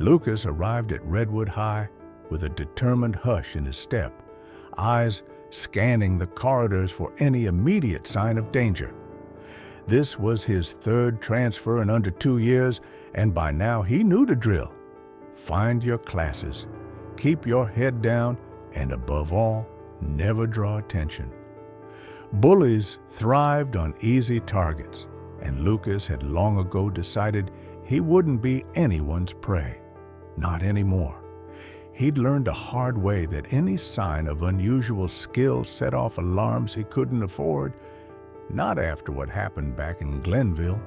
Lucas arrived at Redwood High with a determined hush in his step, eyes scanning the corridors for any immediate sign of danger. This was his third transfer in under 2 years, and by now he knew the drill. Find your classes, keep your head down, and above all, never draw attention. Bullies thrived on easy targets, and Lucas had long ago decided he wouldn't be anyone's prey. Not anymore. He'd learned the hard way that any sign of unusual skill set off alarms he couldn't afford, not after what happened back in Glenville.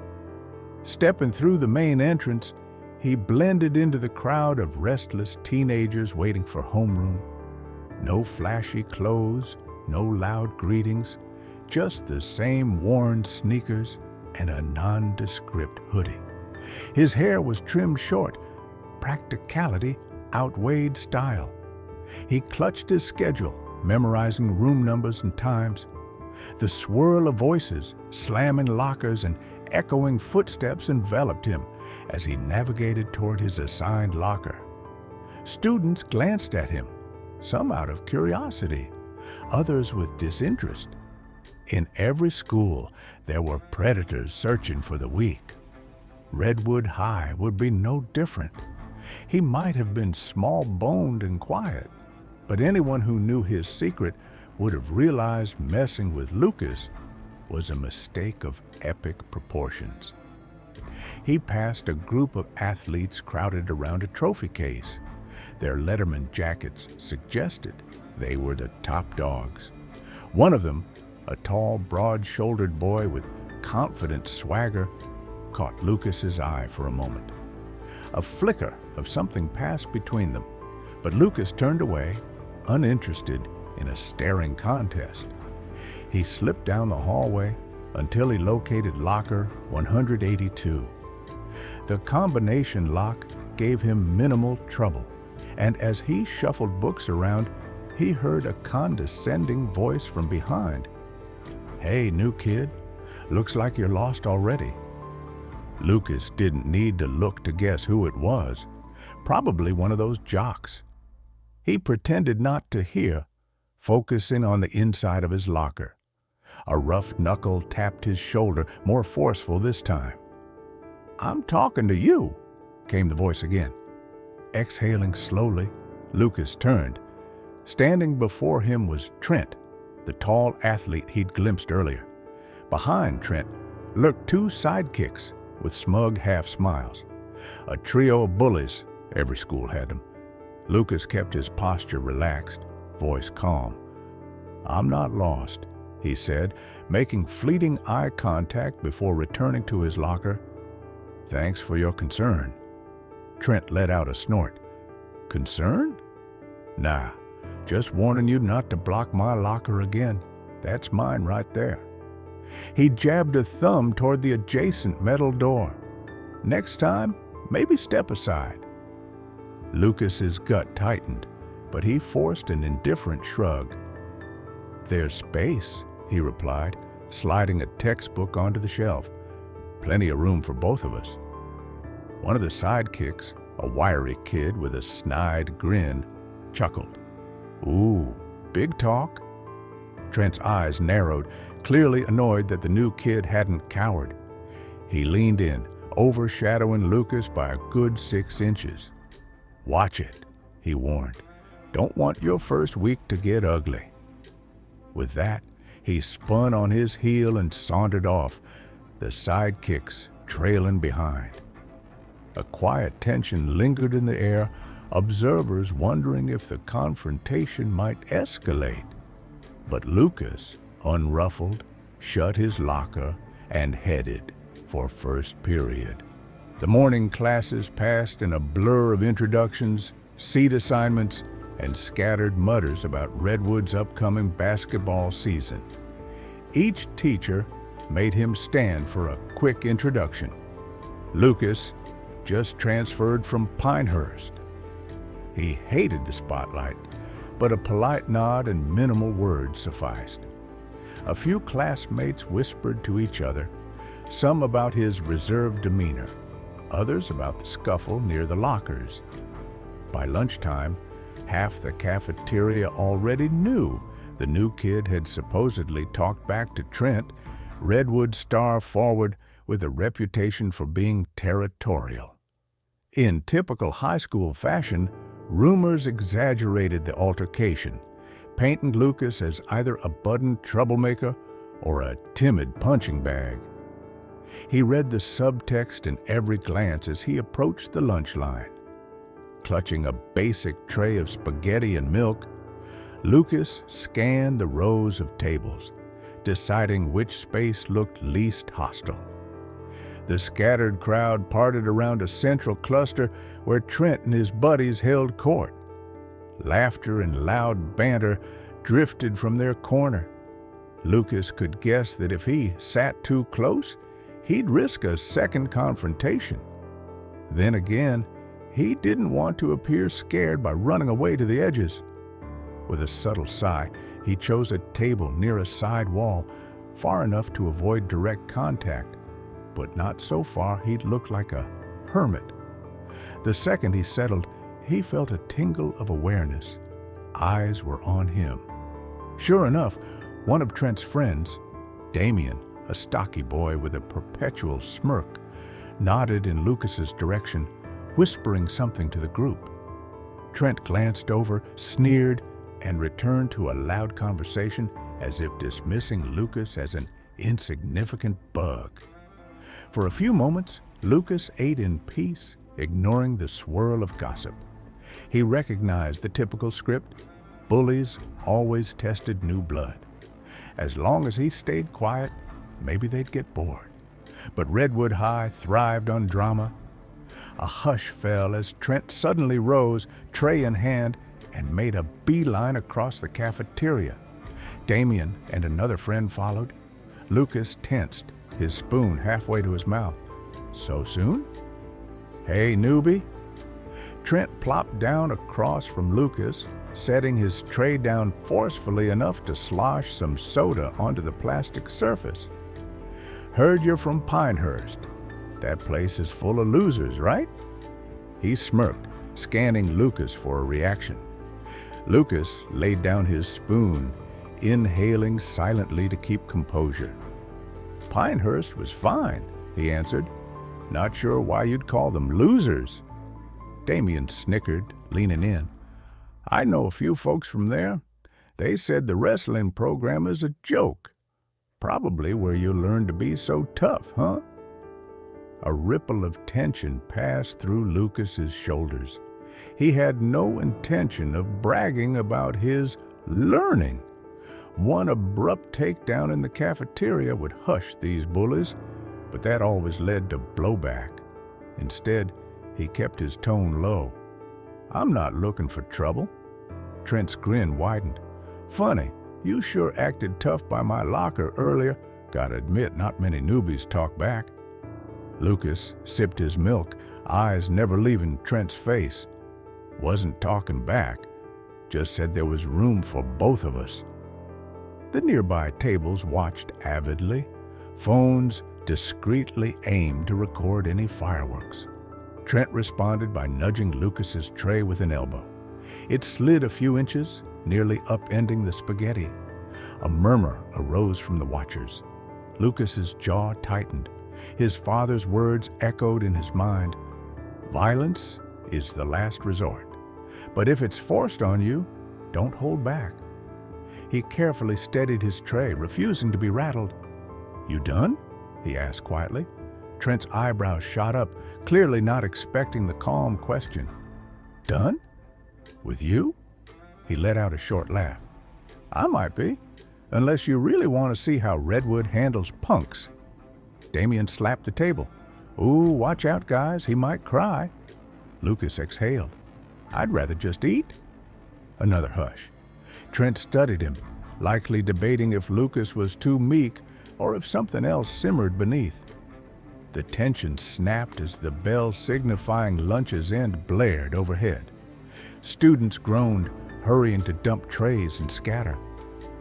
Stepping through the main entrance, he blended into the crowd of restless teenagers waiting for homeroom. No flashy clothes, no loud greetings, just the same worn sneakers and a nondescript hoodie. His hair was trimmed short. Practicality outweighed style. He clutched his schedule, memorizing room numbers and times. The swirl of voices, slamming lockers, and echoing footsteps enveloped him as he navigated toward his assigned locker. Students glanced at him, some out of curiosity, others with disinterest. In every school, there were predators searching for the weak. Redwood High would be no different. He might have been small-boned and quiet, but anyone who knew his secret would have realized messing with Lucas was a mistake of epic proportions. He passed a group of athletes crowded around a trophy case. Their Letterman jackets suggested they were the top dogs. One of them, a tall, broad-shouldered boy with confident swagger, caught Lucas's eye for a moment. A flicker of something passed between them, but Lucas turned away, uninterested in a staring contest. He slipped down the hallway until he located locker 182. The combination lock gave him minimal trouble, and as he shuffled books around, he heard a condescending voice from behind. "Hey, new kid, looks like you're lost already." Lucas didn't need to look to guess who it was. Probably one of those jocks. He pretended not to hear, focusing on the inside of his locker. A rough knuckle tapped his shoulder, more forceful this time. "I'm talking to you," came the voice again. Exhaling slowly, Lucas turned. Standing before him was Trent, the tall athlete he'd glimpsed earlier. Behind Trent lurked two sidekicks with smug half-smiles. A trio of bullies, every school had them. Lucas kept his posture relaxed, voice calm. "I'm not lost," he said, making fleeting eye contact before returning to his locker. "Thanks for your concern." Trent let out a snort. "Concern? Nah, just warning you not to block my locker again. That's mine right there." He jabbed a thumb toward the adjacent metal door. "Next time, maybe step aside." Lucas's gut tightened, but he forced an indifferent shrug. "There's space," he replied, sliding a textbook onto the shelf. "Plenty of room for both of us." One of the sidekicks, a wiry kid with a snide grin, chuckled. "Ooh, big talk?" Trent's eyes narrowed, clearly annoyed that the new kid hadn't cowered. He leaned in, overshadowing Lucas by a good 6 inches. "Watch it," he warned. "Don't want your first week to get ugly." With that, he spun on his heel and sauntered off, the sidekicks trailing behind. A quiet tension lingered in the air, observers wondering if the confrontation might escalate. But Lucas, unruffled, shut his locker and headed for first period. The morning classes passed in a blur of introductions, seat assignments, and scattered mutters about Redwood's upcoming basketball season. Each teacher made him stand for a quick introduction. Lucas just transferred from Pinehurst. He hated the spotlight, but a polite nod and minimal words sufficed. A few classmates whispered to each other, some about his reserved demeanor, others about the scuffle near the lockers. By lunchtime, half the cafeteria already knew the new kid had supposedly talked back to Trent, Redwood star forward with a reputation for being territorial. In typical high school fashion, rumors exaggerated the altercation, painting Lucas as either a budding troublemaker or a timid punching bag. He read the subtext in every glance as he approached the lunch line. Clutching a basic tray of spaghetti and milk, Lucas scanned the rows of tables, deciding which space looked least hostile. The scattered crowd parted around a central cluster where Trent and his buddies held court. Laughter and loud banter drifted from their corner. Lucas could guess that if he sat too close, he'd risk a second confrontation. Then again, he didn't want to appear scared by running away to the edges. With a subtle sigh, he chose a table near a side wall, far enough to avoid direct contact, but not so far he'd look like a hermit. The second he settled, he felt a tingle of awareness. Eyes were on him. Sure enough, one of Trent's friends, Damien, a stocky boy with a perpetual smirk, nodded in Lucas's direction, whispering something to the group. Trent glanced over, sneered, and returned to a loud conversation as if dismissing Lucas as an insignificant bug. For a few moments, Lucas ate in peace, ignoring the swirl of gossip. He recognized the typical script: bullies always tested new blood. As long as he stayed quiet, maybe they'd get bored. But Redwood High thrived on drama. A hush fell as Trent suddenly rose, tray in hand, and made a beeline across the cafeteria. Damien and another friend followed. Lucas tensed, his spoon halfway to his mouth. So soon? Hey, newbie. Trent plopped down across from Lucas, setting his tray down forcefully enough to slosh some soda onto the plastic surface. Heard you're from Pinehurst. That place is full of losers, right? He smirked, scanning Lucas for a reaction. Lucas laid down his spoon, inhaling silently to keep composure. Pinehurst was fine, he answered. Not sure why you'd call them losers. Damien snickered, leaning in. I know a few folks from there. They said the wrestling program is a joke. Probably where you learn to be so tough, huh? A ripple of tension passed through Lucas's shoulders. He had no intention of bragging about his learning. One abrupt takedown in the cafeteria would hush these bullies, but that always led to blowback. Instead, he kept his tone low. I'm not looking for trouble. Trent's grin widened. Funny, you sure acted tough by my locker earlier. Gotta admit, not many newbies talk back. Lucas sipped his milk, eyes never leaving Trent's face. Wasn't talking back, just said there was room for both of us. The nearby tables watched avidly, phones discreetly aimed to record any fireworks. Trent responded by nudging Lucas's tray with an elbow. It slid a few inches, nearly upending the spaghetti. A murmur arose from the watchers. Lucas's jaw tightened. His father's words echoed in his mind. Violence is the last resort. But if it's forced on you, don't hold back. He carefully steadied his tray, refusing to be rattled. You done? He asked quietly. Trent's eyebrows shot up, clearly not expecting the calm question. Done? With you? He let out a short laugh. I might be, unless you really want to see how Redwood handles punks. Damien slapped the table. Ooh, watch out, guys, he might cry. Lucas exhaled. I'd rather just eat. Another hush. Trent studied him, likely debating if Lucas was too meek or if something else simmered beneath. The tension snapped as the bell signifying lunch's end blared overhead. Students groaned, hurrying to dump trays and scatter.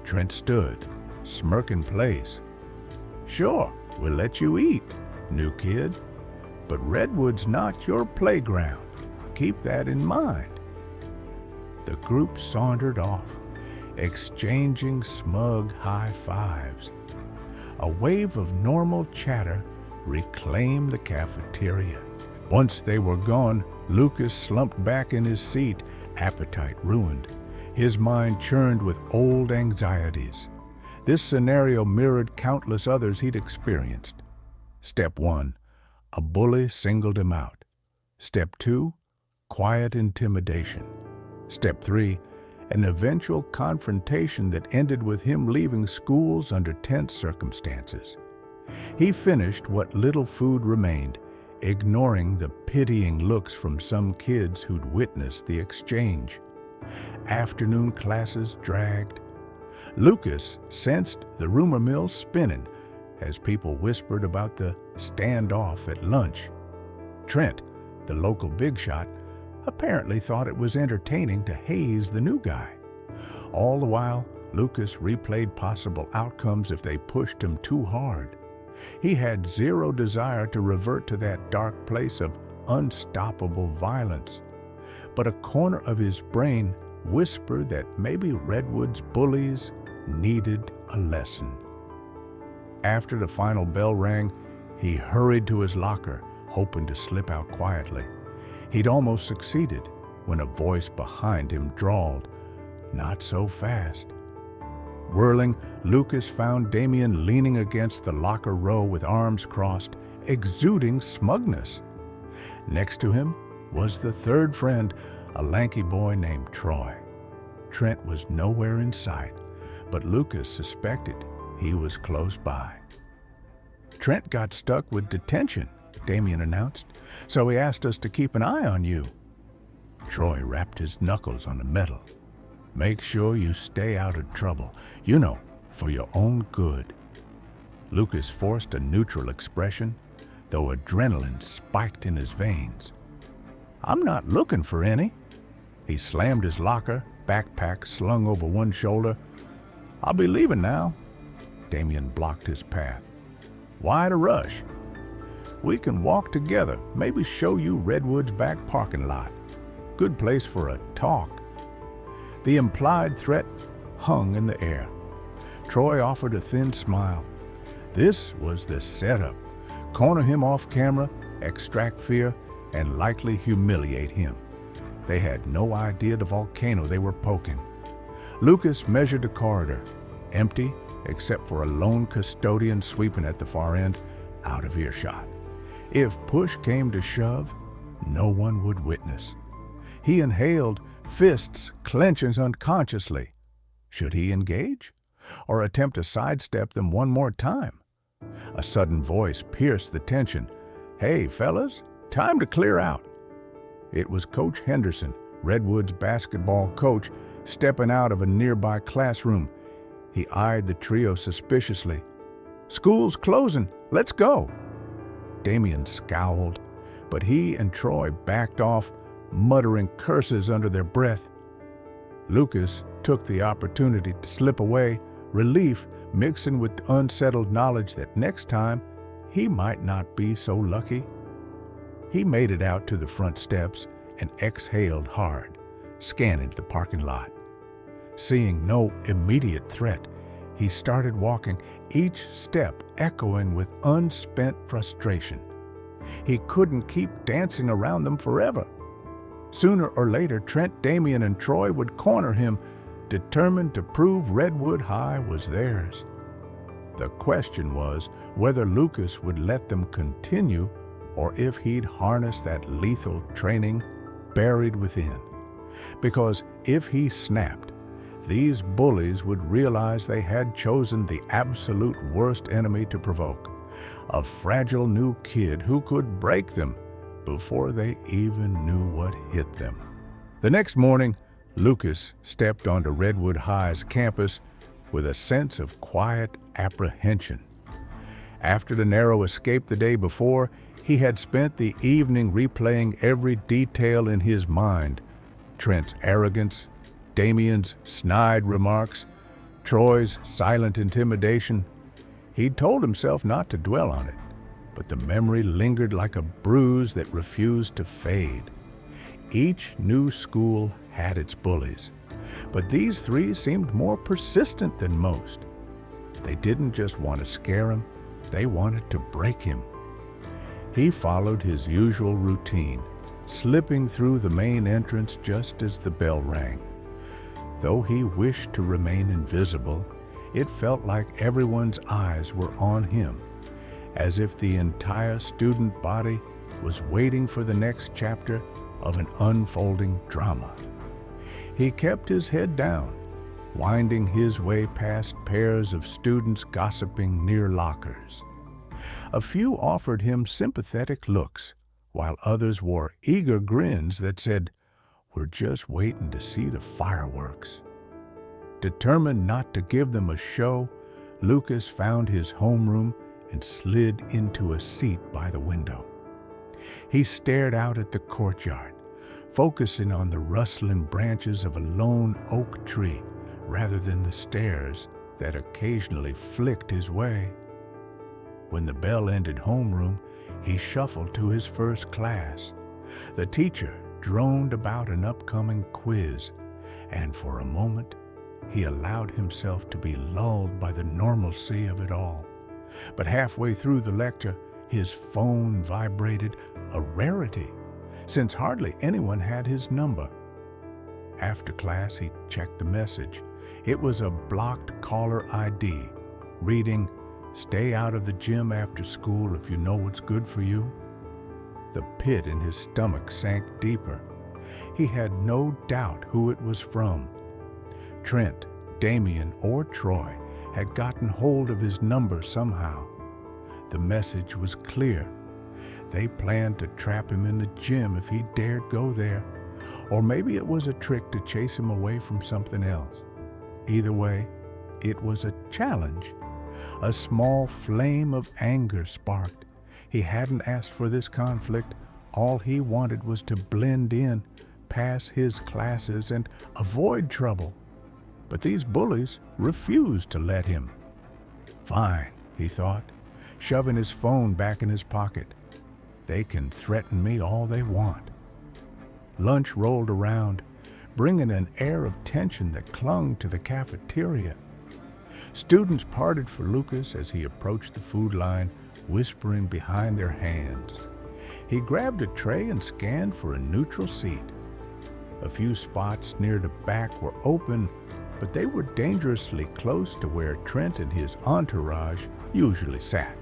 Trent stood, smirk in place. Sure, we'll let you eat, new kid. but Redwood's not your playground. Keep that in mind. The group sauntered off, exchanging smug high fives. A wave of normal chatter reclaimed the cafeteria. Once they were gone, Lucas slumped back in his seat, appetite ruined. His mind churned with old anxieties. This scenario mirrored countless others he'd experienced. Step 1, a bully singled him out. Step 2, quiet intimidation. Step 3, an eventual confrontation that ended with him leaving schools under tense circumstances. He finished what little food remained, ignoring the pitying looks from some kids who'd witnessed the exchange. Afternoon classes dragged. Lucas sensed the rumor mill spinning as people whispered about the standoff at lunch. Trent, the local big shot, apparently thought it was entertaining to haze the new guy. All the while, Lucas replayed possible outcomes if they pushed him too hard. He had zero desire to revert to that dark place of unstoppable violence. But a corner of his brain whispered that maybe Redwood's bullies needed a lesson. After the final bell rang, he hurried to his locker, hoping to slip out quietly. He'd almost succeeded when a voice behind him drawled, "Not so fast." Whirling, Lucas found Damien leaning against the locker row with arms crossed, exuding smugness. Next to him was the third friend, a lanky boy named Troy. Trent was nowhere in sight, but Lucas suspected he was close by. "Trent got stuck with detention," Damien announced, "so he asked us to keep an eye on you." Troy rapped his knuckles on the metal. "Make sure you stay out of trouble, for your own good." Lucas forced a neutral expression, though adrenaline spiked in his veins. "I'm not looking for any." He slammed his locker, backpack slung over one shoulder. "I'll be leaving now." Damien blocked his path. "Why the rush?" "We can walk together, maybe show you Redwood's back parking lot. Good place for a talk." The implied threat hung in the air. Troy offered a thin smile. This was the setup. Corner him off camera, extract fear, and likely humiliate him. They had no idea the volcano they were poking. Lucas measured the corridor, empty except for a lone custodian sweeping at the far end, out of earshot. If push came to shove, no one would witness. He inhaled, fists clenching unconsciously. Should he engage? Or attempt to sidestep them one more time? A sudden voice pierced the tension. "Hey, fellas, time to clear out." It was Coach Henderson, Redwood's basketball coach, stepping out of a nearby classroom. He eyed the trio suspiciously. "School's closing. Let's go." Damien scowled, but he and Troy backed off, muttering curses under their breath. Lucas took the opportunity to slip away, relief mixing with the unsettled knowledge that next time he might not be so lucky. He made it out to the front steps and exhaled hard, scanning the parking lot. Seeing no immediate threat, he started walking, each step echoing with unspent frustration. He couldn't keep dancing around them forever. Sooner or later, Trent, Damien, and Troy would corner him, determined to prove Redwood High was theirs. The question was whether Lucas would let them continue or if he'd harness that lethal training buried within. Because if he snapped, these bullies would realize they had chosen the absolute worst enemy to provoke, a fragile new kid who could break them before they even knew what hit them. The next morning, Lucas stepped onto Redwood High's campus with a sense of quiet apprehension. After the narrow escape the day before, he had spent the evening replaying every detail in his mind. Trent's arrogance, Damien's snide remarks, Troy's silent intimidation. He'd told himself not to dwell on it. but the memory lingered like a bruise that refused to fade. Each new school had its bullies, but these three seemed more persistent than most. They didn't just want to scare him, they wanted to break him. He followed his usual routine, slipping through the main entrance just as the bell rang. Though he wished to remain invisible, it felt like everyone's eyes were on him, as if the entire student body was waiting for the next chapter of an unfolding drama. He kept his head down, winding his way past pairs of students gossiping near lockers. A few offered him sympathetic looks, while others wore eager grins that said, "We're just waiting to see the fireworks." Determined not to give them a show, Lucas found his homeroom and slid into a seat by the window. He stared out at the courtyard, focusing on the rustling branches of a lone oak tree rather than the stairs that occasionally flicked his way. When the bell ended homeroom, he shuffled to his first class. The teacher droned about an upcoming quiz, and for a moment, he allowed himself to be lulled by the normalcy of it all. But halfway through the lecture, his phone vibrated, a rarity, since hardly anyone had his number. After class, he checked the message. It was a blocked caller ID, reading, "Stay out of the gym after school if you know what's good for you." The pit in his stomach sank deeper. He had no doubt who it was from. Trent, Damien, or Troy had gotten hold of his number somehow. The message was clear. They planned to trap him in the gym if he dared go there, or maybe it was a trick to chase him away from something else. Either way, it was a challenge. A small flame of anger sparked. He hadn't asked for this conflict. All he wanted was to blend in, pass his classes, and avoid trouble. But these bullies refused to let him. Fine, he thought, shoving his phone back in his pocket. They can threaten me all they want. Lunch rolled around, bringing an air of tension that clung to the cafeteria. Students parted for Lucas as he approached the food line, whispering behind their hands. He grabbed a tray and scanned for a neutral seat. A few spots near the back were open, but they were dangerously close to where Trent and his entourage usually sat.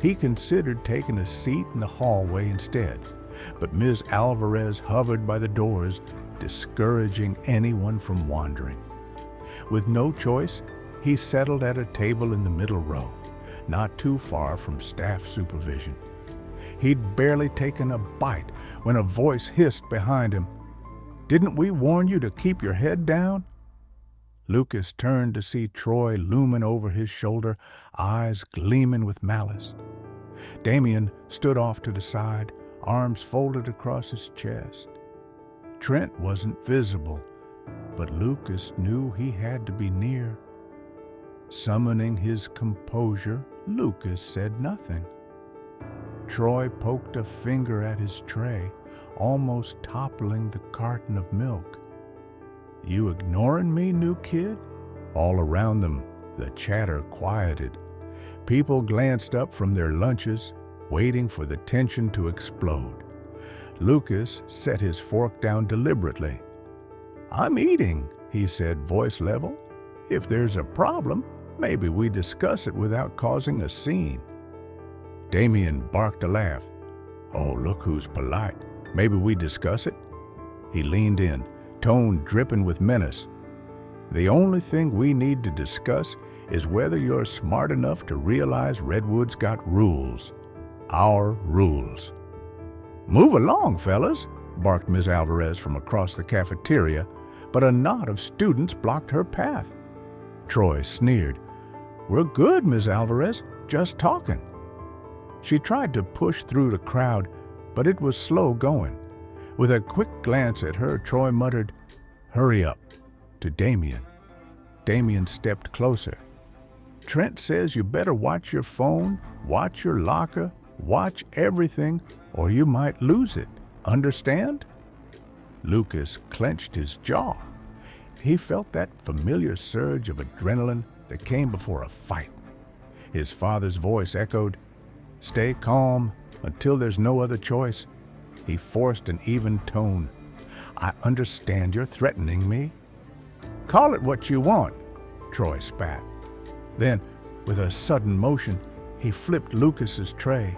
He considered taking a seat in the hallway instead, but Ms. Alvarez hovered by the doors, discouraging anyone from wandering. With no choice, he settled at a table in the middle row, not too far from staff supervision. He'd barely taken a bite when a voice hissed behind him, "Didn't we warn you to keep your head down?" Lucas turned to see Troy looming over his shoulder, eyes gleaming with malice. Damien stood off to the side, arms folded across his chest. Trent wasn't visible, but Lucas knew he had to be near. Summoning his composure, Lucas said nothing. Troy poked a finger at his tray, almost toppling the carton of milk. "You ignoring me, new kid?" All around them, the chatter quieted. People glanced up from their lunches, waiting for the tension to explode. Lucas set his fork down deliberately. "I'm eating," he said, voice level. "If there's a problem, maybe we discuss it without causing a scene." Damien barked a laugh. "Oh, look who's polite. Maybe we discuss it?" He leaned in, tone dripping with menace. "The only thing we need to discuss is whether you're smart enough to realize Redwood's got rules. Our rules." "Move along, fellas," barked Ms. Alvarez from across the cafeteria, but a knot of students blocked her path. Troy sneered. "We're good, Ms. Alvarez, just talking." She tried to push through the crowd, but it was slow going. With a quick glance at her, Troy muttered, "Hurry up," to Damien. Damien stepped closer. "Trent says you better watch your phone, watch your locker, Watch everything or you might lose it. Understand? Lucas clenched his jaw. He felt that familiar surge of adrenaline that came before a fight. His father's voice echoed, "Stay calm until there's no other choice." He forced an even tone. "I understand you're threatening me." "Call it what you want," Troy spat. Then, with a sudden motion, he flipped Lucas's tray.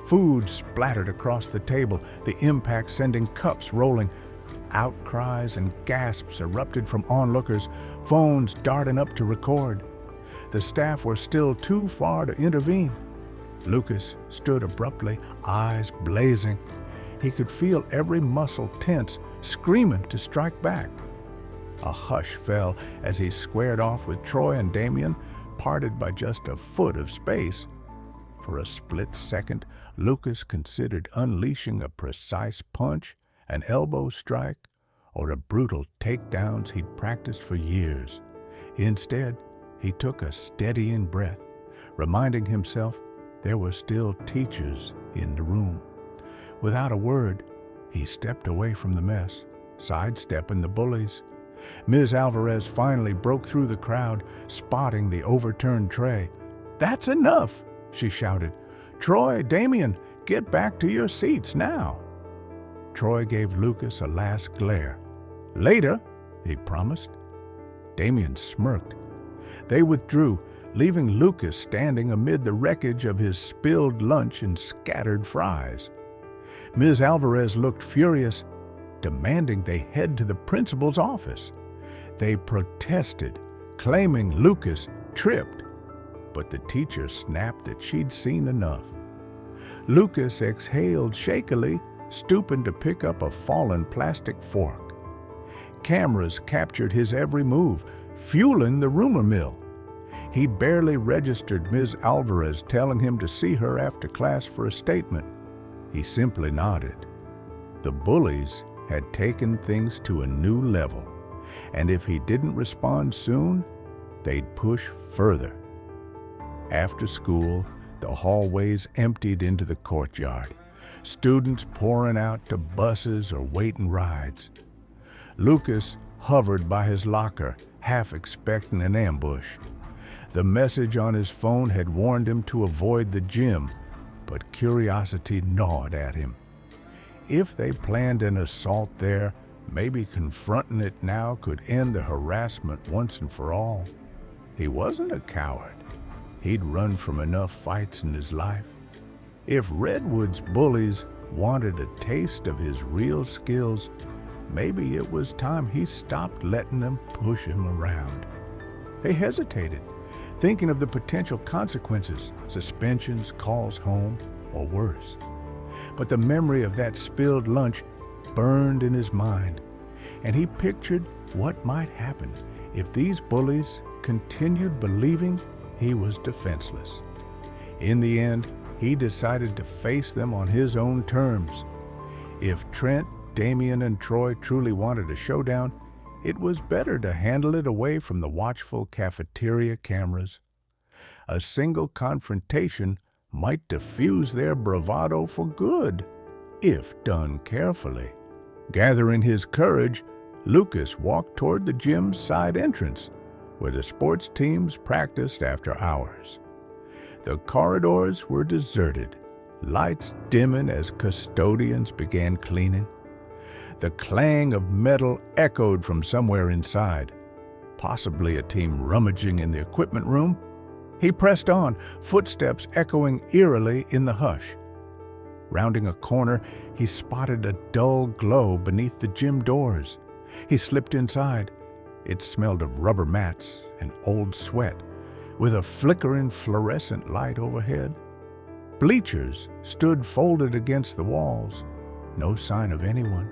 Food splattered across the table, the impact sending cups rolling. Outcries and gasps erupted from onlookers, phones darting up to record. The staff were still too far to intervene. Lucas stood abruptly, eyes blazing. He could feel every muscle tense, screaming to strike back. A hush fell as he squared off with Troy and Damien, parted by just a foot of space. For a split second, Lucas considered unleashing a precise punch, an elbow strike, or the brutal takedowns he'd practiced for years. Instead, he took a steadying breath, reminding himself there were still teachers in the room. Without a word, he stepped away from the mess, sidestepping the bullies. Ms. Alvarez finally broke through the crowd, spotting the overturned tray. "That's enough!" she shouted. "Troy, Damien, get back to your seats now." Troy gave Lucas a last glare. "Later," he promised. Damien smirked. They withdrew, leaving Lucas standing amid the wreckage of his spilled lunch and scattered fries. Ms. Alvarez looked furious, demanding they head to the principal's office. They protested, claiming Lucas tripped, but the teacher snapped that she'd seen enough. Lucas exhaled shakily, stooping to pick up a fallen plastic fork. Cameras captured his every move, fueling the rumor mill. He barely registered Ms. Alvarez telling him to see her after class for a statement. He simply nodded. The bullies had taken things to a new level, and if he didn't respond soon, they'd push further. After school, the hallways emptied into the courtyard, students pouring out to buses or waiting rides. Lucas hovered by his locker, half expecting an ambush. The message on his phone had warned him to avoid the gym, but curiosity gnawed at him. If they planned an assault there, maybe confronting it now could end the harassment once and for all. He wasn't a coward. He'd run from enough fights in his life. If Redwood's bullies wanted a taste of his real skills, maybe it was time he stopped letting them push him around. He hesitated, thinking of the potential consequences, suspensions, calls home, or worse. But the memory of that spilled lunch burned in his mind, and he pictured what might happen if these bullies continued believing he was defenseless. In the end, he decided to face them on his own terms. If Trent, Damien, and Troy truly wanted a showdown, it was better to handle it away from the watchful cafeteria cameras. A single confrontation might diffuse their bravado for good, if done carefully. Gathering his courage, Lucas walked toward the gym's side entrance, where the sports teams practiced after hours. The corridors were deserted, lights dimming as custodians began cleaning. The clang of metal echoed from somewhere inside, possibly a team rummaging in the equipment room. He pressed on, footsteps echoing eerily in the hush. Rounding a corner, he spotted a dull glow beneath the gym doors. He slipped inside. It smelled of rubber mats and old sweat, with a flickering fluorescent light overhead. Bleachers stood folded against the walls, no sign of anyone.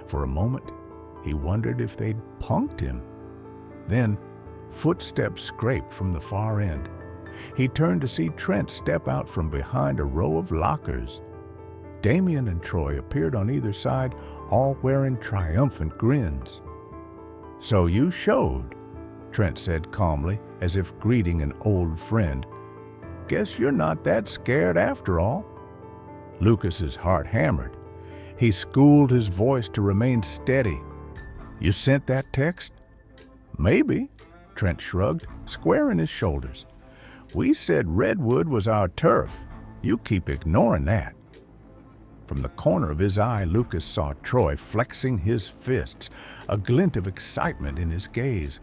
For a moment, he wondered if they'd punked him. Then, footsteps scraped from the far end. He turned to see Trent step out from behind a row of lockers. Damien and Troy appeared on either side, all wearing triumphant grins. "So you showed," Trent said calmly, as if greeting an old friend. "Guess you're not that scared after all." Lucas's heart hammered. He schooled his voice to remain steady. "You sent that text?" "Maybe," Trent shrugged, squaring his shoulders. "We said Redwood was our turf. You keep ignoring that." From the corner of his eye, Lucas saw Troy flexing his fists, a glint of excitement in his gaze.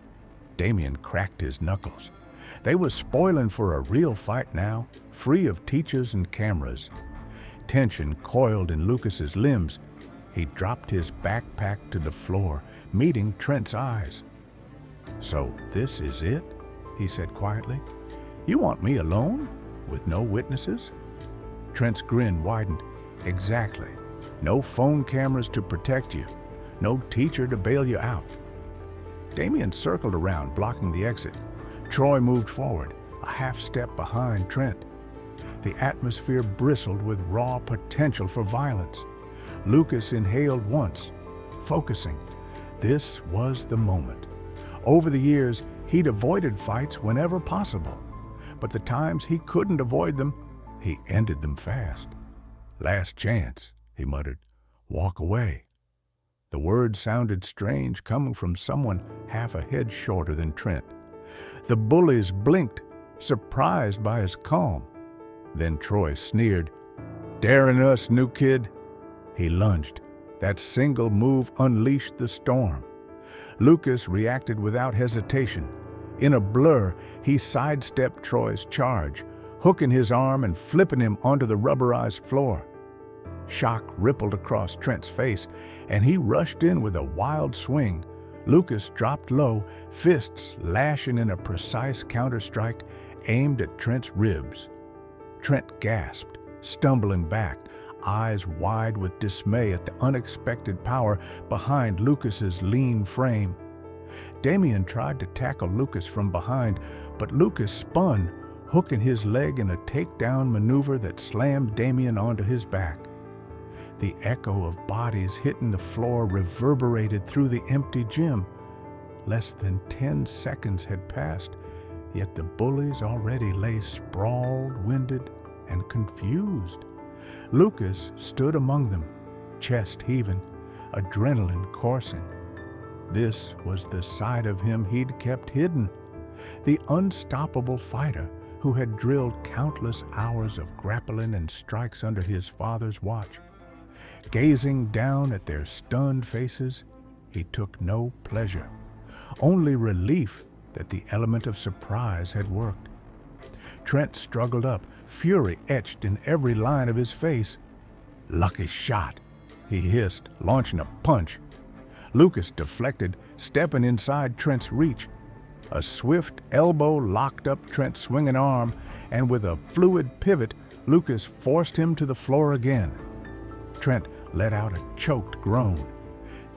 Damien cracked his knuckles. They were spoiling for a real fight now, free of teachers and cameras. Tension coiled in Lucas's limbs. He dropped his backpack to the floor, meeting Trent's eyes. "So this is it?" he said quietly. "You want me alone, with no witnesses?" Trent's grin widened. "Exactly. No phone cameras to protect you. No teacher to bail you out." Damien circled around, blocking the exit. Troy moved forward, a half step behind Trent. The atmosphere bristled with raw potential for violence. Lucas inhaled once, focusing. This was the moment. Over the years, he'd avoided fights whenever possible. But the times he couldn't avoid them, he ended them fast. "Last chance," he muttered. "Walk away." The words sounded strange, coming from someone half a head shorter than Trent. The bullies blinked, surprised by his calm. Then Troy sneered. "Daring us, new kid?" He lunged. That single move unleashed the storm. Lucas reacted without hesitation. In a blur, he sidestepped Troy's charge, hooking his arm and flipping him onto the rubberized floor. Shock rippled across Trent's face, and he rushed in with a wild swing. Lucas dropped low, fists lashing in a precise counterstrike aimed at Trent's ribs. Trent gasped, stumbling back, eyes wide with dismay at the unexpected power behind Lucas's lean frame. Damien tried to tackle Lucas from behind, but Lucas spun, hooking his leg in a takedown maneuver that slammed Damien onto his back. The echo of bodies hitting the floor reverberated through the empty gym. Less than 10 seconds had passed, yet the bullies already lay sprawled, winded, and confused. Lucas stood among them, chest heaving, adrenaline coursing. This was the side of him he'd kept hidden, the unstoppable fighter who had drilled countless hours of grappling and strikes under his father's watch. Gazing down at their stunned faces, he took no pleasure, only relief that the element of surprise had worked. Trent struggled up, fury etched in every line of his face. "Lucky shot," he hissed, launching a punch. Lucas deflected, stepping inside Trent's reach. A swift elbow locked up Trent's swinging arm, and with a fluid pivot, Lucas forced him to the floor again. Trent let out a choked groan.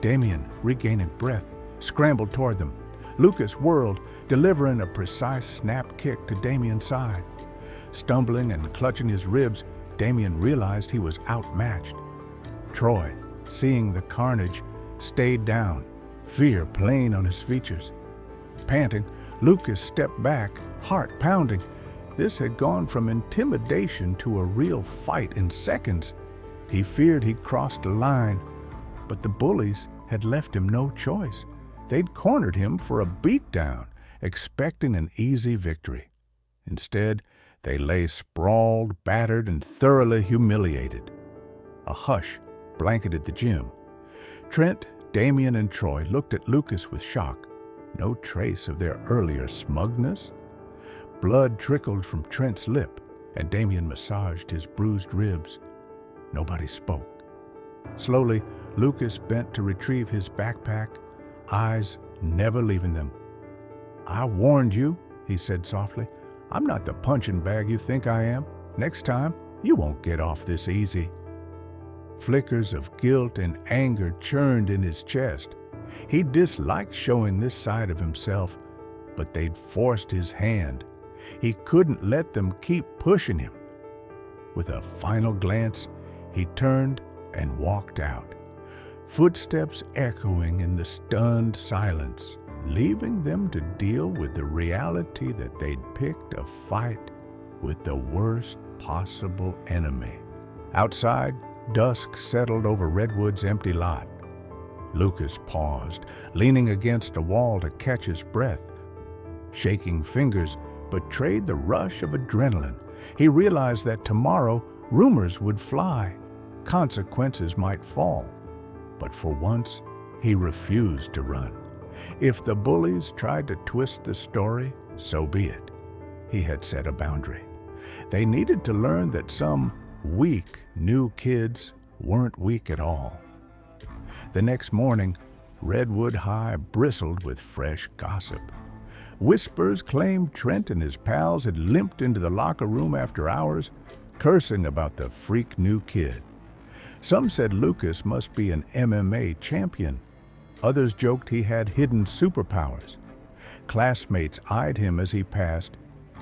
Damien, regaining breath, scrambled toward them. Lucas whirled, delivering a precise snap kick to Damien's side. Stumbling and clutching his ribs, Damien realized he was outmatched. Troy, seeing the carnage, stayed down, fear plain on his features. Panting, Lucas stepped back, heart pounding. This had gone from intimidation to a real fight in seconds. He feared he'd crossed a line, but the bullies had left him no choice. They'd cornered him for a beatdown, expecting an easy victory. Instead, they lay sprawled, battered, and thoroughly humiliated. A hush blanketed the gym. Trent, Damien, and Troy looked at Lucas with shock. No trace of their earlier smugness. Blood trickled from Trent's lip, and Damien massaged his bruised ribs. Nobody spoke. Slowly, Lucas bent to retrieve his backpack, eyes never leaving them. "I warned you," he said softly. "I'm not the punching bag you think I am. Next time, you won't get off this easy." Flickers of guilt and anger churned in his chest. He disliked showing this side of himself, but they'd forced his hand. He couldn't let them keep pushing him. With a final glance, he turned and walked out, footsteps echoing in the stunned silence, leaving them to deal with the reality that they'd picked a fight with the worst possible enemy. Outside, dusk settled over Redwood's empty lot. Lucas paused, leaning against a wall to catch his breath. Shaking fingers betrayed the rush of adrenaline. He realized that tomorrow rumors would fly, consequences might fall. But for once, he refused to run. If the bullies tried to twist the story, so be it. He had set a boundary. They needed to learn that some weak new kids weren't weak at all. The next morning, Redwood High bristled with fresh gossip. Whispers claimed Trent and his pals had limped into the locker room after hours, cursing about the freak new kid. Some said Lucas must be an MMA champion. Others joked he had hidden superpowers. Classmates eyed him as he passed,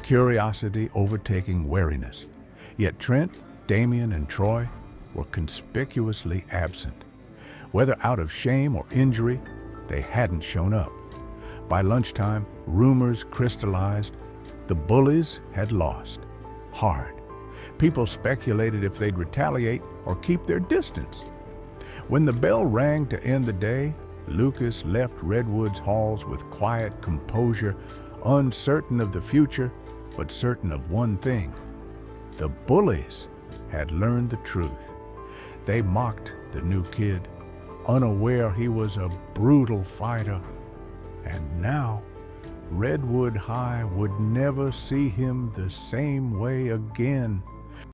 curiosity overtaking wariness. Yet Trent, Damien, and Troy were conspicuously absent. Whether out of shame or injury, they hadn't shown up. By lunchtime, rumors crystallized. The bullies had lost. Hard. People speculated if they'd retaliate or keep their distance. When the bell rang to end the day, Lucas left Redwood's halls with quiet composure, uncertain of the future, but certain of one thing. The bullies had learned the truth. They mocked the new kid, unaware he was a brutal fighter. And now, Redwood High would never see him the same way again.